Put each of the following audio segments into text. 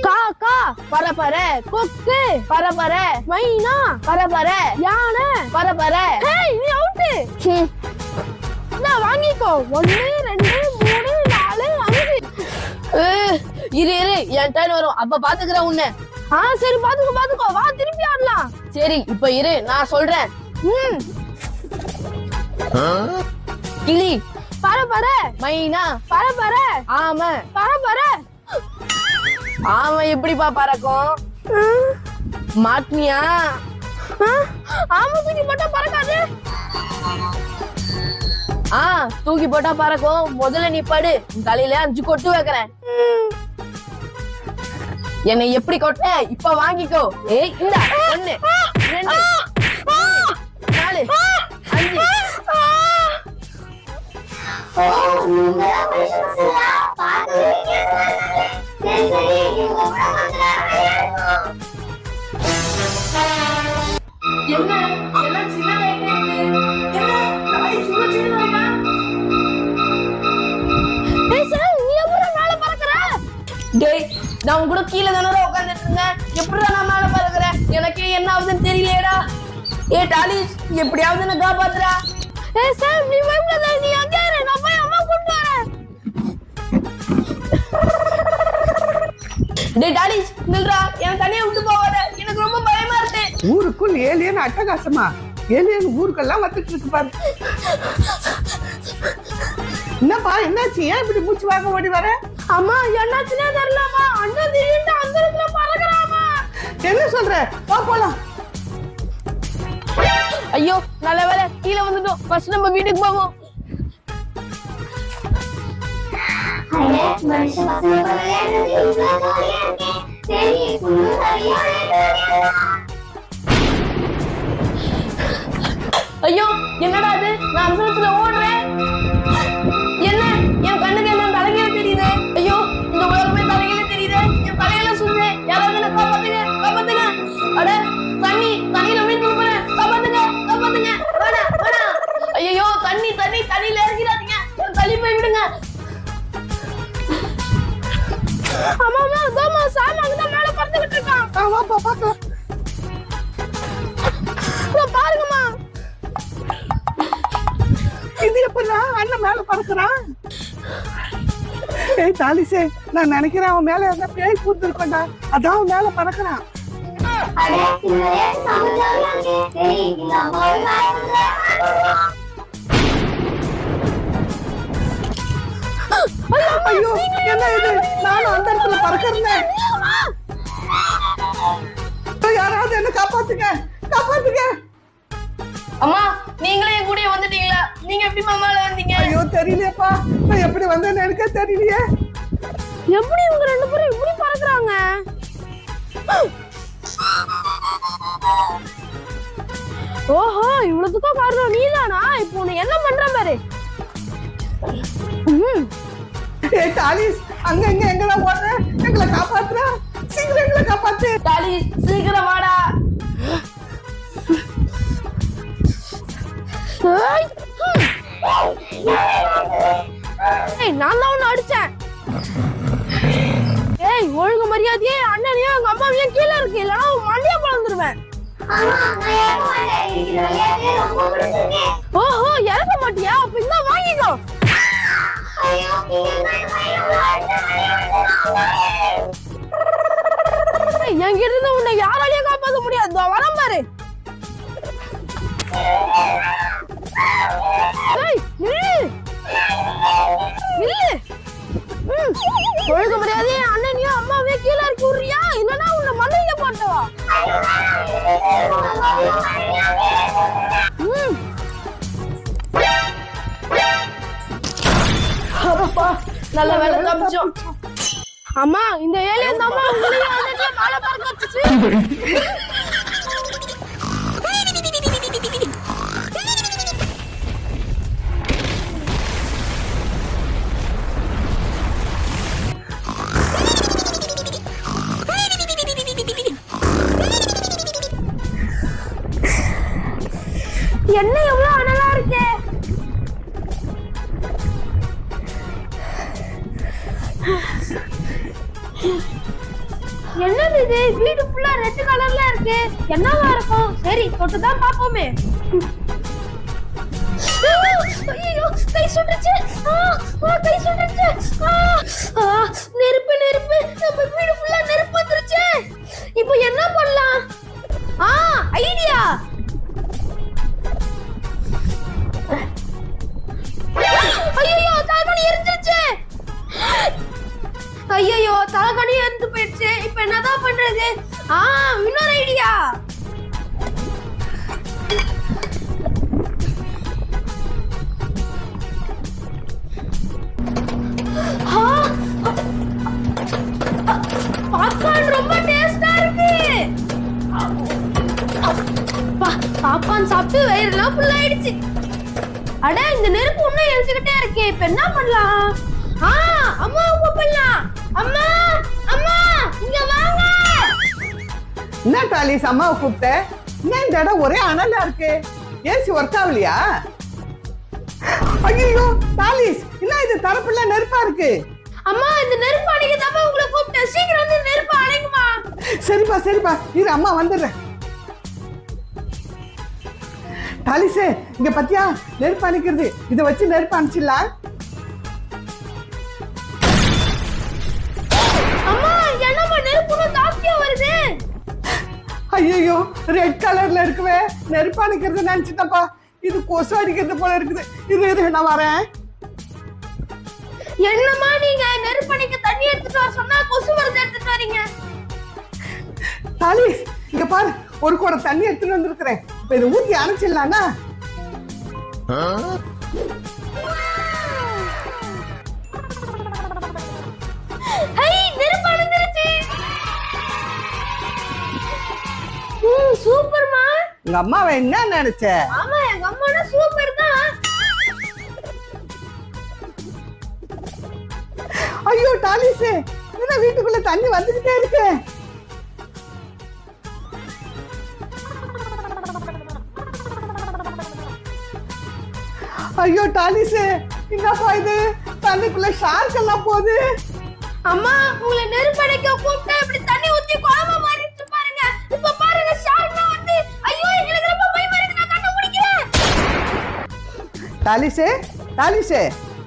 காக்கா பரபர, கொக்கு பரபர, மைனா பரபர, யானை பரபர. நீ அவுட்டு. வாங்கிக்கோ. 1 2 3 4 5. இரு என் டைம் வரும், அப்ப பாத்துக்கிறேன் உன்ன. சரி பாத்துக்கோ வா திருப்பி ஆடலாம். சரி இப்ப இரு நான் சொல்றேன். கிளி பரபர, மைனா பரபர, ஆமை பரபர. ஆமை எப்படிப்பா பறக்கும்? மாட்டினியா? ஆமை தூக்கி போட்டா பறக்காது. தூக்கி போட்டா பறக்கும். முதல்ல நீ படு, தலையில 5 கொட்டு வைக்கிறேன். என்னை எப்படி கொட்ட இப்ப வாங்கிக்கோ. இந்த 1 2 4 5. நான் உங்க கூட கீழே தானே உட்காந்துட்டு இருந்தேன். எப்படிடா நான் மேல பறக்குறேன்? எனக்கே என்ன ஆகுதுன்னு தெரியலையேடா. டாலிஸ் எப்படியாவது என்ன காப்பாத்துறா. சார் நீ பயப்படாத, நீ அங்கே இரு, நான் போய் அம்மா கூட்டிட்டு வரேன். டாலிஸ் நில்றா, எனக்கு தனியா விட்டு போகாத, எனக்கு ரொம்ப பயமா இருக்கு. ஊருக்குள் ஏலியன் அட்டகாசமா? ஏலியன் ஊருக்கெல்லாம் வந்துட்டு இருக்கு பாரு. என்னப்பா என்னாச்சு? ஏன் இப்படி மூச்சு வாங்க ஓடி வர? அம்மா என்னாச்சுன்னே தெரியலமா. அண்ணன் திடீர்னு அந்த இடத்துல பறக்குறாமா. என்ன சொல்ற? வா போலாம். ஐயோ நல்ல வேலை கீழே வந்துட்டோம். ஃபர்ஸ்ட் நம்ம வீட்டுக்கு போவோம். ஐயோ என்னடா அது? நான் அந்த இடத்துல ஓடுறேன். என்ன என் கண்ணுக்கு என்ன தலைகீழ தெரியுது? ஐயோ இந்த உலகமே தலைகீழ தெரியுது. என் தலையில சுடுது. யாராவது என்ன காப்பாத்துங்க. அட தண்ணியில மீன் போறேன். காப்பாத்துங்க. ஐயோ தண்ணியில இறங்கிடாதீங்க. தள்ளி போய் விடுங்க. ஆமா சாமி அங்கதான் மேல பறந்துகிட்டு இருக்கான். வாப்பா பாக்கலாம். பாருங்கம்மா. இது எப்படா அண்ணன் மேல பறக்குறான்? தாலிசே, நான் நினைக்கிறேன் அவன் மேல எந்த பேய் பூத்திருக்கா, அதான் அவன் மேல பறக்குறான். ஐயோ என்ன இது? நானும் அந்த இடத்துல பறக்கிறேன். யாராவது என்ன காப்பாத்துங்க. அம்மா நீங்களே என் கூட வந்துட்டீங்களா? நீங்க எப்படி மேல வந்தீங்க? ஐயோ தெரியலையப்பா, நான் எப்படி வந்தேன்னு எனக்கே தெரியலையே. எப்படி இவங்க 2 பேரும் இப்படி பறக்குறாங்க? ஓஹோ இவ்வளவுக்கும் காரணம் நீதானா? இப்போ உன்னை என்ன பண்ற பாரு. டாலிஸ் அங்க எங்கதான் ஓடுற? எங்களை காப்பாத்துற, சீக்கிரம் எங்களை காப்பாத்து. டாலிஸ் சீக்கிரம் வாடா. நான் தான் உன்னை அடிச்சேன். ஒழுங்கு மரியாதையே அண்ணனையும் எங்க அம்மாவையும் கீழே இருக்கு, இல்லைன்னா மண்டியா பழந்துருவேன். ஓஹோ இறக்க மாட்டியா? அப்ப இந்த வாங்கிக்கோ. என்கிட்ட இருந்து உன்னை யாராலையும் காப்பாற்ற முடியாது. வரம் பாரு. ஒழுங்கு மரியாதையே அண்ணனையும் அம்மாவையும் கீழே இறக்கி விடுறியா, இல்லைன்னா உன்னை மண்டையில போட்டவா. நல்ல வேலை தப்பிச்சோம். அம்மா இந்த ஏலியன் அம்மா உங்களையும் மேல பறக்க வச்சுச்சு. என்ன எவ்வளவு அனலா இருக்கு. என்னது இது? வீடு ஃபுல்லா ரெட் கலர்ல இருக்கு. என்னவா இருக்கும்? சரி தொட்டு தான் பாப்போமே. ஐயோ கை சுட்டுச்சு. கை சுட்டுச்சு. நெருப்பு நெருப்பு. நம்ம வீடு ஃபுல்லா நெருப்பு வந்துருச்சு. இப்போ என்ன பண்ணலாம்? ஐடியா. ஐயோ தலைகணி எரிஞ்சிருச்சு. ஐயோ தலைகணி எரிஞ்சு போயிடுச்சு. இப்போ என்னதான் பண்றது? இன்னொரு ஐடியா. பாப்கார்ன் ரொம்ப டேஸ்டா இருக்கு. பாப்கார்ன் சாப்பிட்டு வயிறுலாம் ஃபுல் ஆயிடுச்சு. அட இந்த நெருப்பு இன்னும் எரிஞ்சுக்கிட்டே இருக்கே. இப்ப என்ன பண்ணலாம்? அம்மா கூப்பிடலாம். அம்மா அம்மா இங்க வாங்க. என்ன டாலிஸ் அம்மாவை கூப்பிட்ட? என்ன இந்த இடம் ஒரே அனலா இருக்கு? ஏசி ஒர்க் ஆகலையா? ஐயோ டாலிஸ் என்ன இது தரப்புல நெருப்பா இருக்கு? அம்மா இந்த நெருப்பு அணைக்குதாம்மா உங்களை கூப்பிட்டேன். சீக்கிரம் வந்து நெருப்பு அணைக்குமா. சரிப்பா சரிப்பா இரு அம்மா வந்துடுறேன். டாலிஸே இங்க பத்தியா நெருப்பு அணைக்கிறது. இதை வச்சு நெருப்பு அணைச்சிடலாம். அம்மா என்னம்மா நெருப்பு ஜாஸ்தியா வருது? ஐயோ ரெட் கலர்ல இருக்குவே. நெருப்பு அணைக்கிறது நினைச்சிட்டப்பா. இது கொசு அடிக்கிறது போல இருக்குது. இரு நான் வரேன். என்னம்மா நீங்க நெருப்பு அணைக்க தண்ணி எடுத்துட்டு வர சொன்னா கொசு வருது எடுத்துட்டு வரீங்க? டாலிஸ் இங்க பாரு ஒரு குடம் தண்ணி எடுத்துட்டு வந்திருக்கிறேன். இப்ப இதை ஊத்தி அணைச்சிடலாம்னா? நெருப்பு அணைஞ்சிருச்சு. சூப்பர்மா. உங்க அம்மாவை என்ன நினைச்ச? ஆமா எங்க அம்மானா சூப்பர் தான். ஐயோ டாலிஸ் என்ன வீட்டுக்குள்ள தண்ணி வந்துகிட்டே இருக்கு. ஐயோ டாலிஸ் என்னப்பா இது? தண்ணிக்குள்ள ஷார்க் எல்லாம் போகுது. அம்மா உங்களை நெருப்பு அணைக்க கூப்பிட்டா இப்படி தண்ணி ஊத்தி குழம்பு மாறிட்டு பாருங்க. இப்ப பாருங்க ஷார்க்லாம் வந்து. ஐயோ எனக்கு ரொம்ப பயமா இருக்கு. நான் கண்ணை மூடிக்கிறேன். டாலிஸ்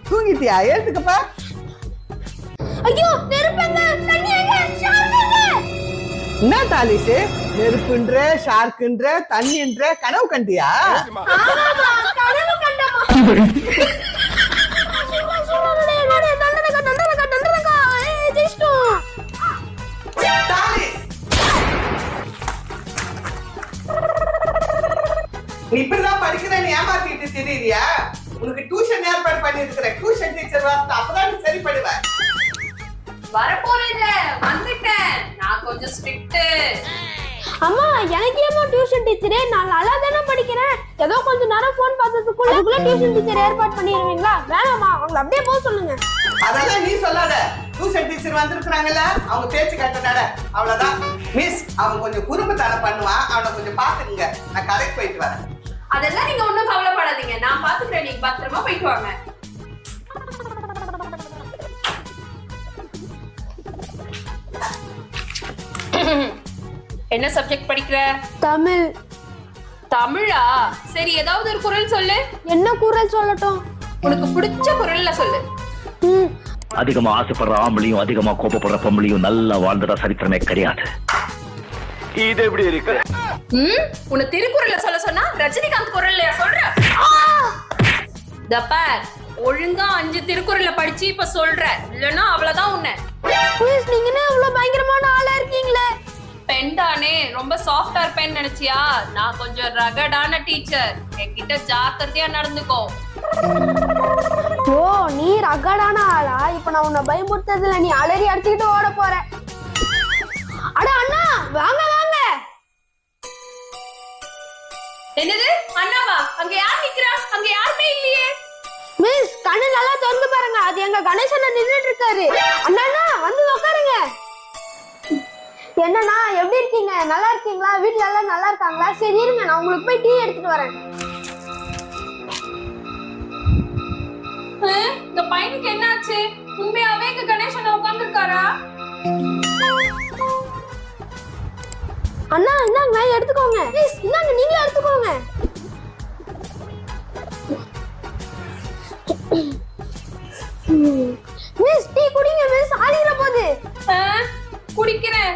தூங்கிட்டியா? ஏத்துக்கப்பா. ஐயோ நெருப்புங்க தண்ணி எங்க ஷார்க் எங்க? என்ன டாலிஸ் நெருப்புன்ற ஷார்க்குன்ற தண்ணின்ற கனவு கண்டியா? ஆமாமா கனவு கண்டமா. இப்படிதான் படிக்கிறேன்னு ஏமாத்திட்டு தெரியுறியா? உனக்கு டியூஷன் ஏற்பாடு பண்ணி இருக்கிறேன். டியூஷன் டீச்சர் வரது அப்பதான் நீ சரிப்படுவ. வரப்போறேன் இல்ல வந்துட்டேன். நான் கொஞ்சம் ஸ்ட்ரிக்ட். அம்மா எனக்கு ஏமா டியூஷன் டீச்சரே? நான் நல்லா தானே படிக்கிறேன். ஏதோ கொஞ்ச நேரம் போன் பார்த்ததுக்குள்ள டியூஷன் டீச்சர் ஏற்பாடு பண்ணிடுவீங்களா? வேணாமா அவங்களை அப்படியே போக சொல்லுங்க. அதெல்லாம் நீ சொல்லாத. டியூஷன் டீச்சர் வந்திருக்கிறாங்கல்ல அவங்க பேச்சு கேட்டனால அவ்வளவுதான். மிஸ் அவன் கொஞ்சம் குறும்புத்தனம் பண்ணுவான். அவனை கொஞ்சம் பாத்துக்குங்க. நான் கடைக்கு போயிட்டு வரேன். அதெல்லாம் நீங்க ஒண்ணும் கவலைப்படாதீங்க. நான் பாத்துக்கிறேன். நீங்க பத்திரமா போயிட்டு வாங்க. என்ன சப்ஜெக்ட் படிக்கிற? தமிழ். தமிழா? சரி ஏதாவது ஒரு குறள் சொல்லு. என்ன குறள் சொல்லட்டும்? உனக்கு பிடிச்ச குறள்ல சொல்லு. அதிகமா ஆசைப்படுற ஆம்பளையும் அதிகமா கோபப்படுற பொம்பளையும் நல்லா வாழ்ந்துட சரித்திரமே கிடையாது. இது எப்படி இருக்கு? உன்னை திருக்குறள்ல சொல்ல சொன்னா ரஜினிகாந்த் குறள்லயா சொல்ற? தப்பார் ஒழுங்கா 5 திருக்குறள்ல படிச்சு இப்ப சொல்ற. இல்லன்னா அவ்வளவுதான் உன்னை. நீங்க என்ன இவ்வளவு பயங்கரமான ஆளா இருக்கீங்களே? பெண் தானே ரொம்ப சாஃப்டா இருப்பேன்னு நினைச்சியா? நான் கொஞ்சம் ரகடான டீச்சர். என்கிட்ட ஜாக்கிரதையா நடந்துக்கோ. ஓ நீ ரகடான ஆளா? இப்ப நான் உன்னை பயமுறுத்ததுல நீ அலறி அடிச்சுக்கிட்டு ஓட போற. அட அண்ணா வாங்க வாங்க. என்னது அண்ணாவா? அங்க யார் நிக்கிறா? அங்க யாருமே இல்லையே. மிஸ் கண்ணு நல்லா திறந்து பாருங்க. அது எங்க கணேசன் நின்னுட்டு இருக்காரு. அண்ணா வந்து உட்காருங்க. என்னண்ணா எப்படி இருக்கீங்க? நல்லா இருக்கீங்களா? வீட்டுல எல்லாம் நல்லா இருக்காங்களா? சரி இருங்க நான் உங்களுக்கு போய் டீ எடுத்துட்டு வரேன். இந்த பையனுக்கு என்னாச்சு? உண்மையாவே இங்க கணேசன் உட்கார்ந்துருக்காரா? அண்ணா இந்தாங்க எடுத்துக்கோங்க. ப்ளீஸ் இந்தாங்க நீங்களே எடுத்துக்கோங்க. மிஸ் டீ குடிங்க மிஸ், ஆறிற போகுது. குடிக்கிறேன்.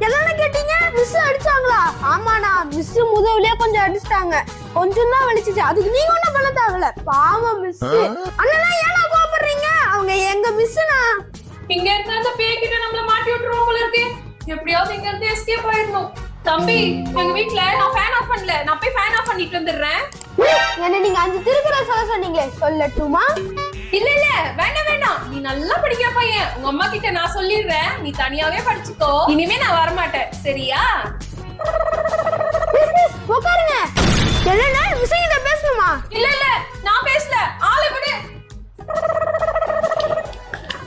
எல்லாரும் கேட்டீங்க மிஸ் அடிச்சாங்களா? ஆமாண்ணா, மிஸ் முதல்லயே கொஞ்சம் அடிச்சிட்டாங்க, கொஞ்சம் தான் வலிச்சுச்சு. அதுக்கு நீங்க ஒண்ணும் பண்ண தேவையில்ல, பாவம் மிஸ். அண்ணா ஏன்னா கோபப்படுறீங்க? அவங்க எங்க மிஸ்னா. இங்க இருந்து அந்த பேய்கிட்ட நம்மள மாட்டி விட்டுருவோம் போல இருக்கு. எப்படியாவது இங்க இருந்து எஸ்கேப் ஆயிடணும். தம்பி, எங்க வீட்ல நான் ஃபேன் ஆஃப் பண்ணல, நான் போய் ஃபேன் ஆஃப் பண்ணிட்டு வந்துடுறேன். என்ன நீங்க அஞ்சு திருக்குற சொல்ல சொன்னீங்களே, சொல்லட்டுமா? இல்ல இல்ல வேண்டாம் வேண்டாம், நீ நல்லா படிக்கிற பையன், உங்க அம்மா கிட்ட நான் சொல்லிடுறேன், நீ தனியாவே படிச்சுக்கோ. இனிமே நான் வர மாட்டேன், சரியா? உட்காருங்க. என்ன மிஸ் கிட்ட பேசணுமா? இல்ல இல்ல நான் பேசல, ஆளை விடு.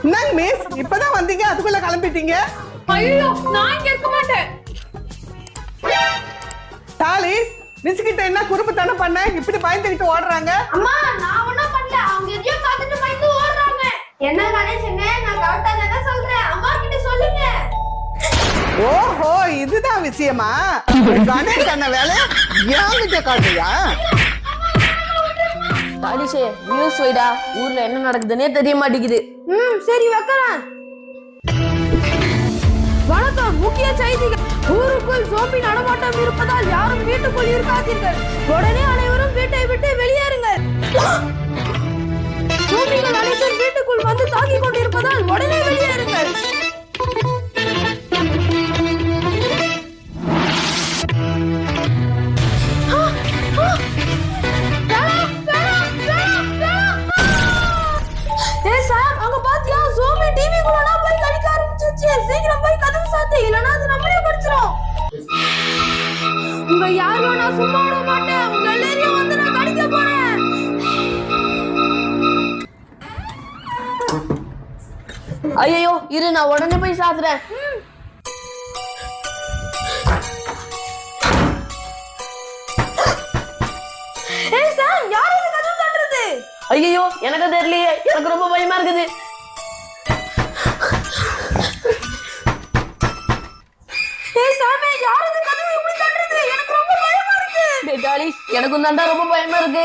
என்னங்க மிஸ், இப்பதான் வந்தீங்க, அதுக்குள்ள கிளம்பிட்டீங்க? ஐயோ, நான் இங்க இருக்க மாட்டேன். டாலிஸ், மிஸ் கிட்ட என்ன குறும்புத்தனம் பண்ண? இப்படி பயந்துகிட்டு ஓடுறாங்க? அம்மா நான் ஒண்ணும் பண்ணல, அவங்க எதையோ பார்த்துட்டு பயந்து ஓடுறாங்க. என்ன கணேசன், நான் கரெக்டா தானே சொல்றேன், அம்மா கிட்ட சொல்லுங்க. ஓஹோ, இதுதான் விஷயமா? கணேஷ் அண்ணன் வேலை ஏங்கிட்ட காட்டுறியா? தாலிஷே நியூஸ் வைடா, ஊர்ல என்ன நடக்குதுன்னே தெரிய மாட்டேங்குது. சரி வைக்கிறேன். வணக்கம், முக்கிய செய்திகள். ஊருக்குள் சோம்பி நடமாட்டம் இருப்பதால் யாரும் வீட்டுக்குள் இருக்காதீர்கள். உடனே அனைவரும் வீட்டை விட்டு வெளியேறுங்கள். சோம்பிகள் அனைத்தும் வீட்டுக்குள் வந்து தாக்கிக் கொண்டிருப்பதால் உடனே வெளியேறுங்கள். சீக்கிரம் போய் கதவு சாத்து, இல்லனா அது நம்மளே கடிச்சிரும். உங்க யாரும் நான் சும்மா விட மாட்டேன், உங்க எல்லாரையும் வந்து நான் கடிக்க போறேன். ஐயோ இரு, நான் உடனே போய் சாத்துறேன். ஏய் சார், யார் இது கதவு தட்டுறது? ஐயோ எனக்கு தெரியலையே, எனக்கு ரொம்ப பயமா இருக்குது. எனக்கும் தாண்டா ரொம்ப பயமா இருக்கு.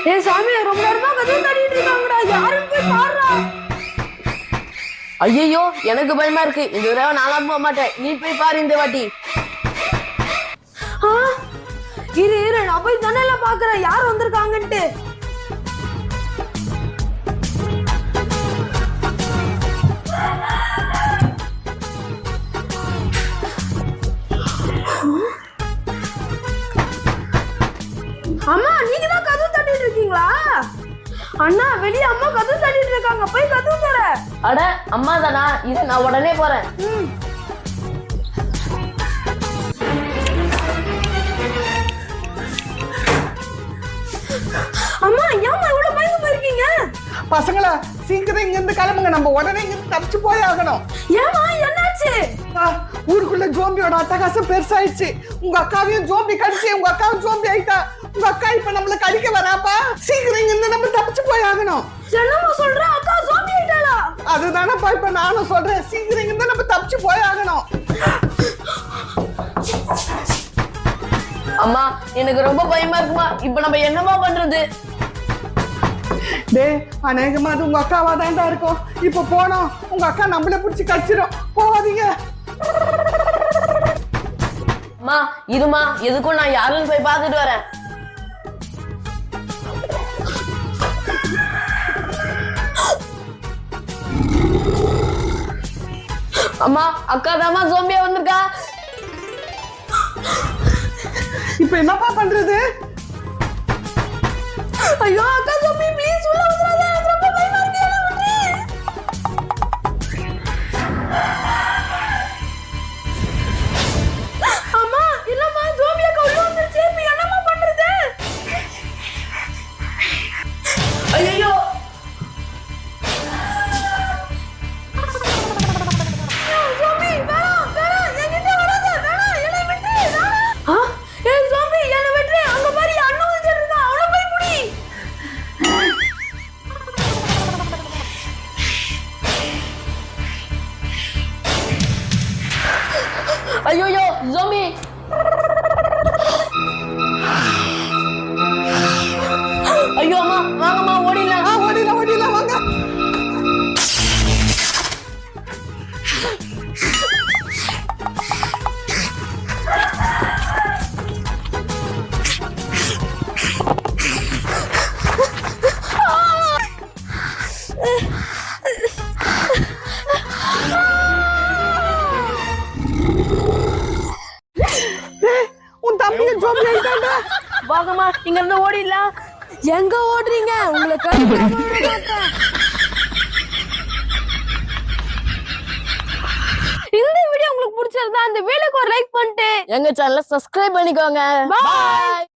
ஏ சாமி, ரொம்ப நேரமா கதவு தட்டிட்டு இருக்காங்கடா, யாரும் போய் பாருடா. ஐயோ எனக்கு பயமா இருக்கு, இந்த தடவை நானும் போக மாட்டேன், நீ போய் பாரு இந்த வாட்டி. இரு இரு, நான் போய் ஜன்னல்ல பாக்குறேன் யார் வந்திருக்காங்கன்ட்டு. அம்மா நீங்க தான் கதவு தட்டிட்டு இருக்கீங்களா? அண்ணா வெளிய அம்மா கதவு தட்டிட்டு இருக்காங்க, போய் கதவு தர. அட அம்மா தானா, இரு நான் உடனே போறேன். அம்மா ஏம்மா இவ்வளவு பயந்து போயிருக்கீங்க? பசங்களா சீக்கிரம் இங்க இருந்து கிளம்புங்க, நம்ம உடனே இங்க இருந்து தப்பிச்சு போய் ஆகணும். ஏம்மா என்னாச்சு? ஊருக்குள்ள ஜோம்பியோட அட்டகாசம் பெருசாயிடுச்சு. உங்க அக்காவையும் ஜோம்பி கடிச்சு, உங்க அக்காவும் ஜோம்பி ஆயிட்டா. உங்க அக்கா இப்ப நம்மள கடிக்க வராப்பா. சீக்கிரம் இங்க இருந்து நம்ம தப்பிச்சு போய் ஆகணும். என்னமா சொல்ற? அக்கா ஜோம்பி ஆயிட்டாளா? அதுதானப்பா இப்ப நானும் சொல்றேன், சீக்கிரம் இங்க இருந்து நம்ம தப்பிச்சு போய் ஆகணும். அம்மா எனக்கு ரொம்ப பயமா இருக்குமா, இப்ப நம்ம என்னமா பண்றது? டே அநேகமா அது உங்க அக்காவா தான்டா இருக்கும். இப்ப போனோம் உங்க அக்கா நம்மள புடிச்சு கடிச்சிடும், போவாதீங்க. அம்மா இருமா, எதுக்கும் நான் யாருன்னு போய் பார்த்துட்டு வரேன். அம்மா அக்கா தாமா ஜோம்பியா வந்திருக்கா. இப்ப என்னப்பா பண்றது? ஐயோ அக்கா ஜோம்பி ப்ளீஸ் உள்ள வந்துறாத, எனக்கு ரொம்ப பயமா இருக்கு. அம்மா இல்லம்மா, ஜோம்பி அக்கா உள்ள வந்துருச்சு, இப்ப என்னம்மா பண்றது? ஐயோ ஜோம்பி வேணாம் வேணாம், என்கிட்ட வராத, வேணாம் என்னை விட்டு. ஏய் ஜோம்பி என்னை விட்டு. ஐயோ ஜோம்பி. ஐயோ அம்மா வாங்கம்மா ஓடிடலாம். ஓடிடலாம் வாங்க. உன் தம்பியை ஜோம்பி ஆயிட்டான்டா. வாங்கம்மா இங்க இருந்து ஓடிடலாம். எங்க ஓடுறீங்க? உங்களுக்கு இந்த வீடியோ உங்களுக்கு பிடிச்சிருந்தா அந்த வீடியோக்கு ஒரு லைக் பண்ணிட்டு எங்க சேனலை சப்ஸ்கிரைப் பண்ணிக்கோங்க. பாய்.